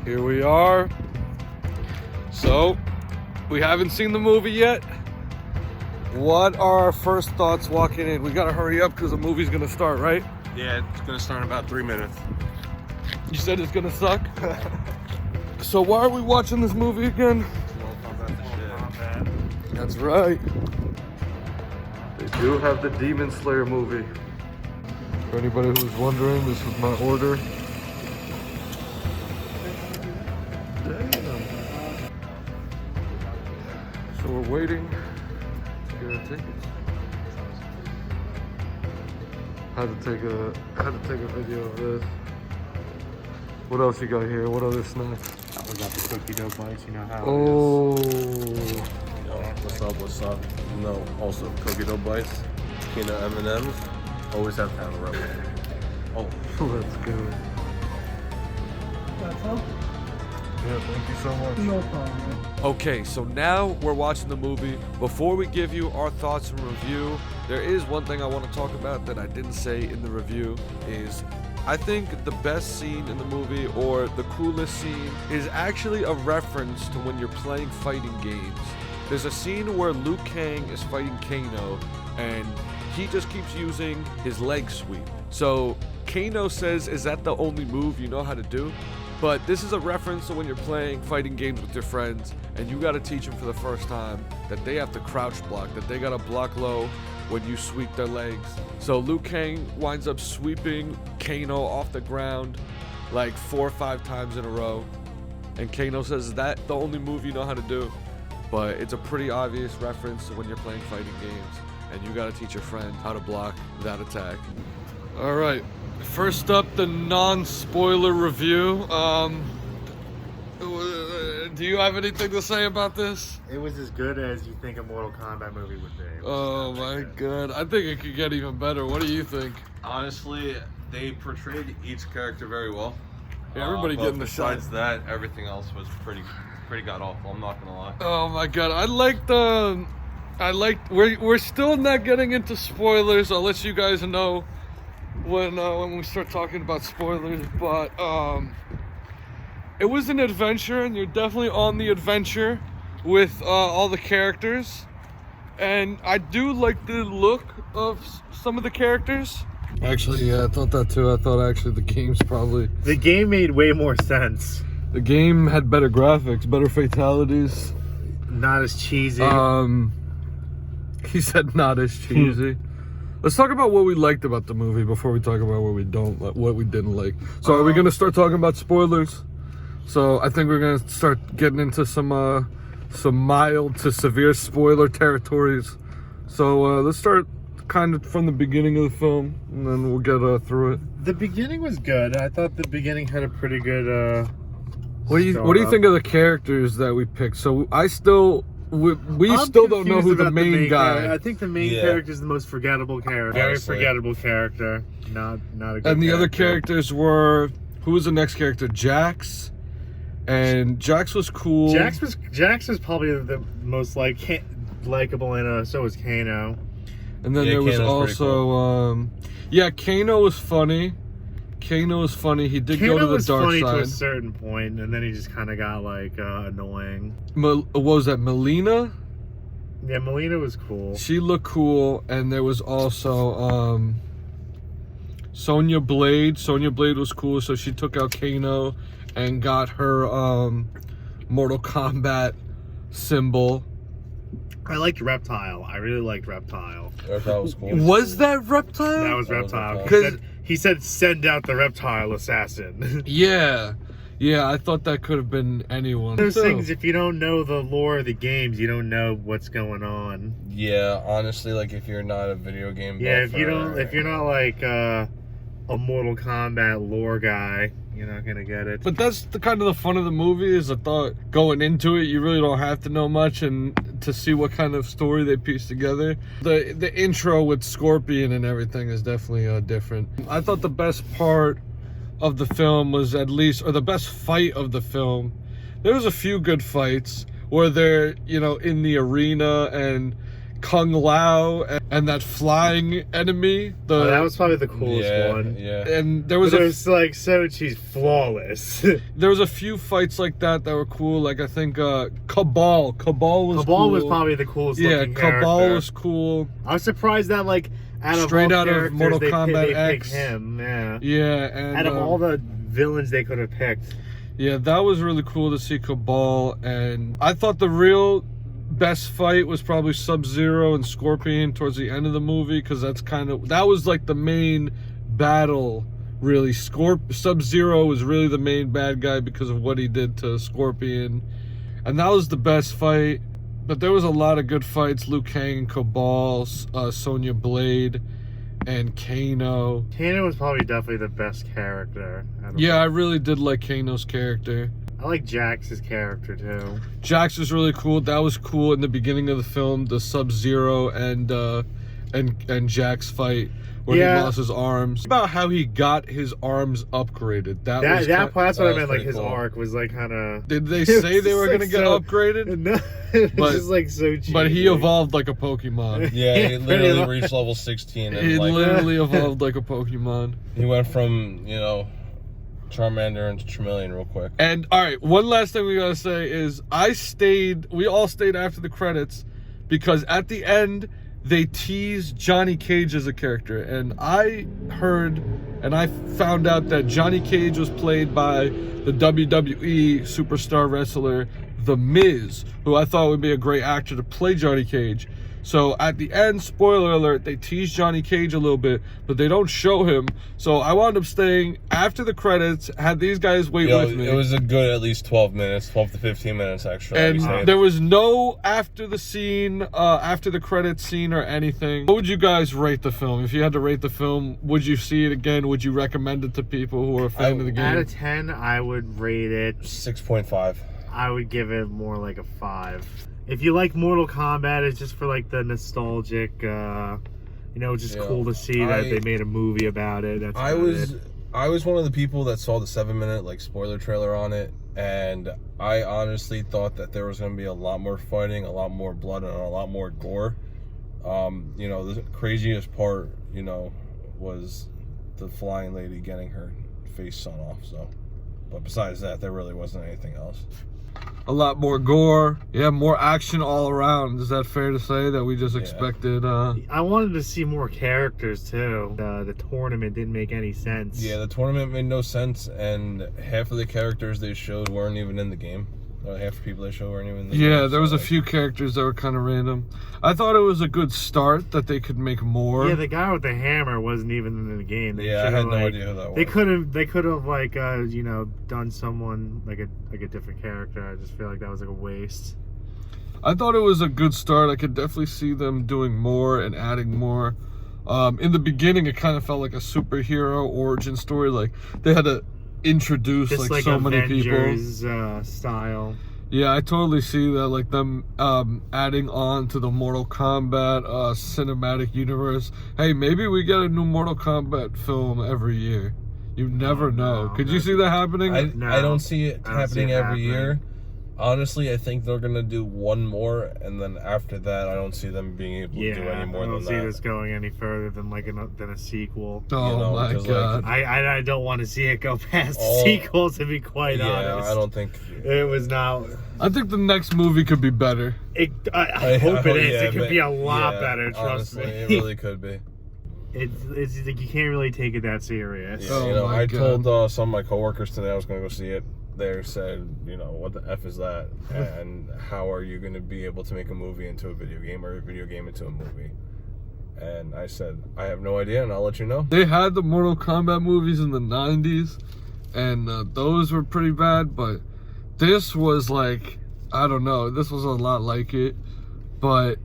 Here we are. So, we haven't seen the movie yet. What are our first thoughts walking in? We gotta hurry up because the movie's gonna start, right? Yeah, it's gonna start in about 3 minutes. You said it's gonna suck? So why are we watching this movie again? That's right. They do have the Demon Slayer movie. For anybody who's wondering, this was my order. Damn. So we're waiting to get our tickets. Had to take a video of this. What else you got here? What other snacks? We got the cookie dough bites, you know how Oh. Yo, what's up? No, also cookie dough bites, peanut M&Ms. Always have to have a rubber. Oh, Let's go. That's all? Yeah, thank you so much. No problem. Okay, so now we're watching the movie. Before we give you our thoughts and review, there is one thing I want to talk about that I didn't say in the review is I think the best scene in the movie, or the coolest scene, is actually a reference to when you're playing fighting games. There's a scene where Liu Kang is fighting Kano, and he just keeps using his leg sweep. So Kano says, "Is that the only move you know how to do?" But this is a reference to when you're playing fighting games with your friends, and you gotta teach them for the first time that they have to crouch block, that they gotta block low when you sweep their legs. So Liu Kang winds up sweeping Kano off the ground like 4 or 5 times in a row. And Kano says, "Is that the only move you know how to do?" But it's a pretty obvious reference to when you're playing fighting games, and you gotta teach your friend how to block that attack. All right, first up, the non-spoiler review. Do you have anything to say about this? It was as good as you think a Mortal Kombat movie would be. Oh my god, I think it could get even better. What do you think? honestly, they portrayed each character very well. Yeah, everybody but getting the shot. besides that, everything else was pretty god awful. I'm not gonna lie. Oh my god, we're still not getting into spoilers. I'll let you guys know when we start talking about spoilers, but it was an adventure, and you're definitely on the adventure with all the characters, and I do like the look of some of the characters. Actually, yeah, I thought that too. I thought actually the game's probably... The game made way more sense. The game had better graphics, better fatalities. Not as cheesy. He said not as cheesy. Let's talk about what we liked about the movie before we talk about what we didn't like. So are we gonna start talking about spoilers? So I think we're gonna start getting into some mild to severe spoiler territories. So let's start kind of from the beginning of the film, and then we'll get through it. The beginning was good. I thought the beginning had a pretty good. What do you think of the characters that we picked? So we still don't know who the main guy. I think the main character is the most forgettable character. Very forgettable character. Not a good. And the other characters were, who was the next character? Jax. And Jax was cool. Jax was probably the most likable, and so was Kano. And then there was also Kano was funny. He did go to the dark side. Kano was funny to a certain point, and then he just kind of got annoying. What was that, Melina? Yeah, Melina was cool. She looked cool. And there was also Sonya Blade. Sonya Blade was cool, so she took out Kano and got her Mortal Kombat symbol. I liked Reptile. I really liked Reptile. That was cool. Was that Reptile? That was Reptile. Because he said, "Send out the Reptile assassin." Yeah, I thought that could have been anyone. Those things, if you don't know the lore of the games, you don't know what's going on. Yeah, honestly, like if you're not a video game Yeah, buffer, if you're not like a Mortal Kombat lore guy, you're not gonna get it. But that's the kind of the fun of the movie, is I thought going into it, you really don't have to know much, and to see what kind of story they piece together. The intro with Scorpion and everything is definitely different. I thought the best part of the film was or the best fight of the film. There was a few good fights where they're, in the arena, and Kung Lao and that flying enemy. That was probably the coolest one. Yeah. And there was But it was like so she's flawless. there was a few fights like that were cool. Like I think Cabal was Cabal cool. was probably the coolest looking Cabal character. was cool. I was surprised that like Straight out of Mortal Kombat they X. picked him. Yeah. Yeah, and Out of all the villains they could have picked. yeah, that was really cool to see Cabal. And I thought the real best fight was probably Sub-Zero and Scorpion towards the end of the movie, because that was like the main battle, really. Sub-Zero was really the main bad guy because of what he did to Scorpion, and that was the best fight. But there was a lot of good fights: Liu Kang and Cabal, Sonya Blade, and Kano. Kano was probably definitely the best character. Yeah, I really did like Kano's character. I like Jax's character too. Jax was really cool. That was cool in the beginning of the film, the Sub-Zero and Jax fight where he lost his arms. About how he got his arms upgraded. That's what I meant. Like his cool. arc was like kind of. Did they say they were like gonna get upgraded? No, it's But- just like so cheap. But he evolved like a Pokemon. Yeah, he literally much. reached level 16 and He like literally evolved like a Pokemon. he went from, Charmander into Charmeleon real quick. And all right, one last thing we gotta say is we all stayed after the credits because at the end they teased Johnny Cage as a character, and I heard and I found out that Johnny Cage was played by the WWE superstar wrestler The Miz, who I thought would be a great actor to play Johnny Cage. So at the end, spoiler alert, they tease Johnny Cage a little bit, but they don't show him. So I wound up staying after the credits, had these guys wait with me. It was a good at least 12 to 15 minutes actually. And there was no after the credits scene or anything. What would you guys rate the film? If you had to rate the film, would you see it again? Would you recommend it to people who are a fan of the game? Out of 10, I would rate it 6.5. I would give it more like a 5. If you like Mortal Kombat, it's just for like the nostalgic, just cool to see that they made a movie about it. That's I was one of the people that saw the 7-minute spoiler trailer on it, and I honestly thought that there was going to be a lot more fighting, a lot more blood, and a lot more gore. The craziest part, was the flying lady getting her face sawn off. So, but besides that, there really wasn't anything else. A lot more gore, more action all around. Is that fair to say that we just expected? I wanted to see more characters too. The tournament didn't make any sense. Yeah, the tournament made no sense, and half of the characters they showed weren't even in the game. Half the people they showed weren't even in the game. Yeah, there was a few characters that were kind of random. I thought it was a good start that they could make more. Yeah, the guy with the hammer wasn't even in the game. I had no idea who that was. They could have done someone like a different character. I just feel like that was like a waste. I thought it was a good start. I could definitely see them doing more and adding more. In the beginning, it kind of felt like a superhero origin story. Like they had to introduce just like so many people. Avengers style. Yeah, I totally see that. Like them adding on to the Mortal Kombat cinematic universe. Hey, maybe we get a new Mortal Kombat film every year. You never know. Could you see that happening? I don't see it happening every year. Honestly, I think they're gonna do one more, and then after that, I don't see them being able to do any more than that. I don't see this going any further than than a sequel. Oh my god! I don't want to see it go past the sequel, to be quite honest. I don't think it was not. I think the next movie could be better. I hope it is. It could be a lot better. Trust honestly, me. It really could be. It's like you can't really take it that serious. Yeah, my I God. told some of my coworkers today I was gonna go see it. They said, what the F is that? And how are you going to be able to make a movie into a video game or a video game into a movie? And I said, I have no idea, and I'll let you know. They had the Mortal Kombat movies in the 90s, and those were pretty bad, but this was like, I don't know, this was a lot like it, but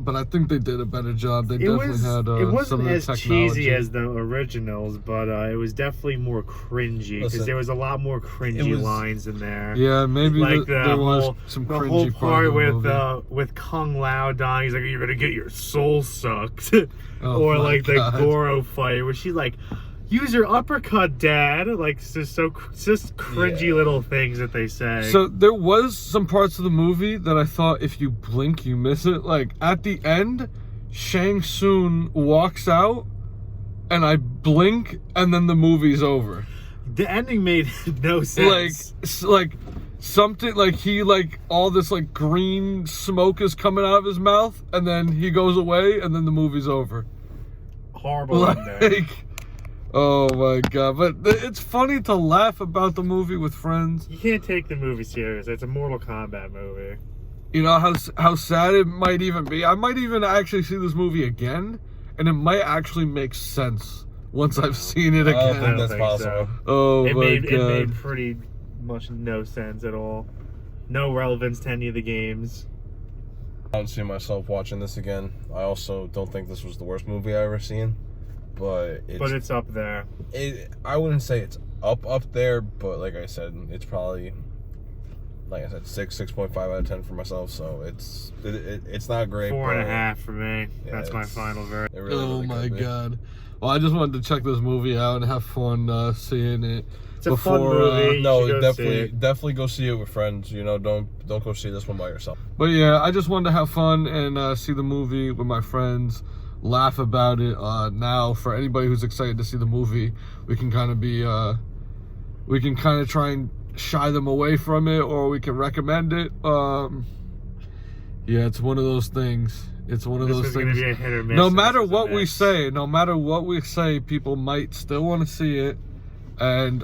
I think they did a better job. They definitely had it wasn't some of the as technology. cheesy as the originals, but it was definitely more cringy because there was a lot more cringy lines in there. Yeah, maybe like there was some the cringy whole part movie. with Kung Lao dying. He's like, "You're gonna get your soul sucked," Oh or my like God. the Goro fight where she's like, use your uppercut, Dad. Like, it's just cringy little things that they say. So there was some parts of the movie that I thought if you blink, you miss it. Like at the end, Shang Tsung walks out, and I blink, and then the movie's over. The ending made no sense. Like something like he like all this like green smoke is coming out of his mouth, and then he goes away, and then the movie's over. Horrible ending. Like, oh my god! But it's funny to laugh about the movie with friends. You can't take the movie serious. It's a Mortal Kombat movie. You know how sad it might even be. I might even actually see this movie again, and it might actually make sense once I've seen it I don't again. think that's possible. Oh It my made god! pretty much no sense at all. No relevance to any of the games. I don't see myself watching this again. I also don't think this was the worst movie I ever seen, but it's up there. I wouldn't say it's up there, but like I said, it's probably, like I said, 6.5 out of 10 for myself. So it's not great. 4.5 for me. Yeah, That's my final verdict. It really, Oh really my could be. god! Well, I just wanted to check this movie out and have fun seeing it. It's a fun movie. You No, should go see it. definitely go see it with friends. You know, don't go see this one by yourself. But yeah, I just wanted to have fun and see the movie with my friends, laugh about it. Now, for anybody who's excited to see the movie, we can kind of try and shy them away from it, or we can recommend it. Yeah, it's one of those things. It's one of This those is gonna things. be a hit or miss. No and matter this is a what we mix. say, people might still want to see it. And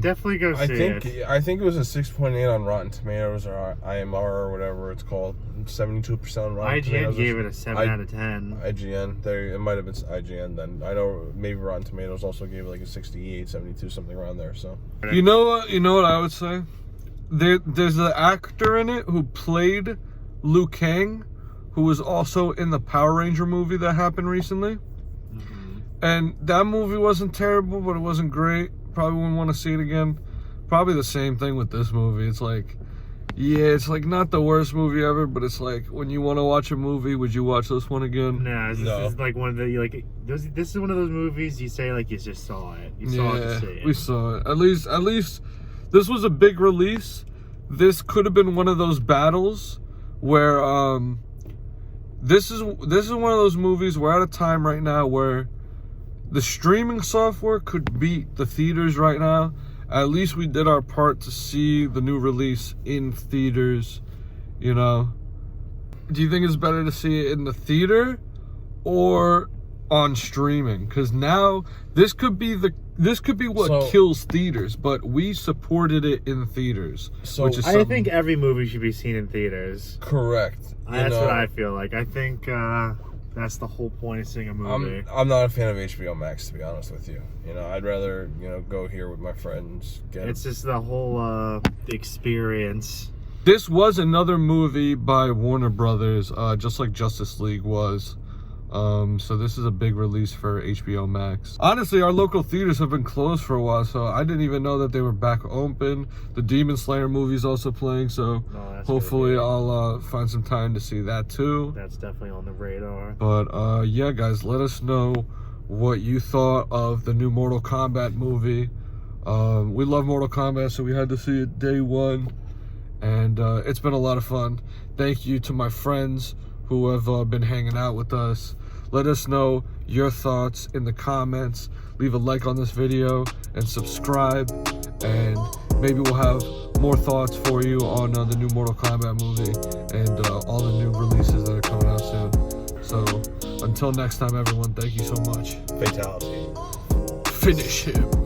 Definitely go see it. I think it was a 6.8 on Rotten Tomatoes or IMR or whatever it's called. 72% on Rotten Tomatoes. IGN gave it a 7 out of 10. IGN. It might have been IGN then. I know maybe Rotten Tomatoes also gave it like a 68, 72, something around there. So you know what I would say? There's an actor in it who played Liu Kang, who was also in the Power Ranger movie that happened recently. Mm-hmm. And that movie wasn't terrible, but it wasn't great. Probably wouldn't want to see it again. Probably the same thing with this movie. It's like, yeah, it's like not the worst movie ever, but it's like when you want to watch a movie, would you watch this one again? No, this is like one of the this is one of those movies you say like you just saw it. You saw it to see it. We saw it. At least this was a big release. This could have been one of those battles where this is one of those movies. We're at a time right now where the streaming software could beat the theaters right now. At least we did our part to see the new release in theaters, you know. Do you think it's better to see it in the theater or on streaming? Because now this could be what kills theaters, but we supported it in theaters. So which is I think every movie should be seen in theaters. correct. That's what I feel like. I think that's the whole point of seeing a movie. I'm not a fan of HBO Max, to be honest with you. You know, I'd rather go here with my friends. It's just the whole experience. this was another movie by Warner Brothers, just like Justice League was. So this is a big release for HBO Max. Honestly, our local theaters have been closed for a while, so I didn't even know that they were back open. The Demon Slayer movie's also playing, so hopefully I'll find some time to see that too. That's definitely on the radar. But yeah, guys, let us know what you thought of the new Mortal Kombat movie. We love Mortal Kombat, so we had to see it day one, and it's been a lot of fun. Thank you to my friends who have been hanging out with us. Let us know your thoughts in the comments. Leave a like on this video and subscribe, and maybe we'll have more thoughts for you on the new Mortal Kombat movie and all the new releases that are coming out soon. So until next time, everyone, thank you so much. Fatality. Finish him.